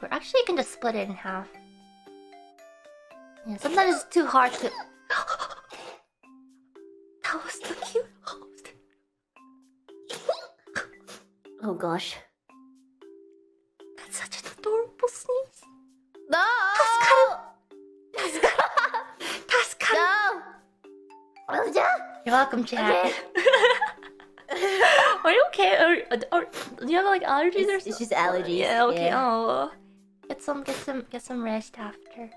Or actually, you can just split it in half. Yeah, sometimes it's too hard to... That was so cute. Oh gosh. That's such an adorable sneeze. No! No! You're welcome, chat. Okay. Are you okay? Or do you have like allergies or something? It's just allergies. Yeah. Okay. Yeah. Oh, get some rest after.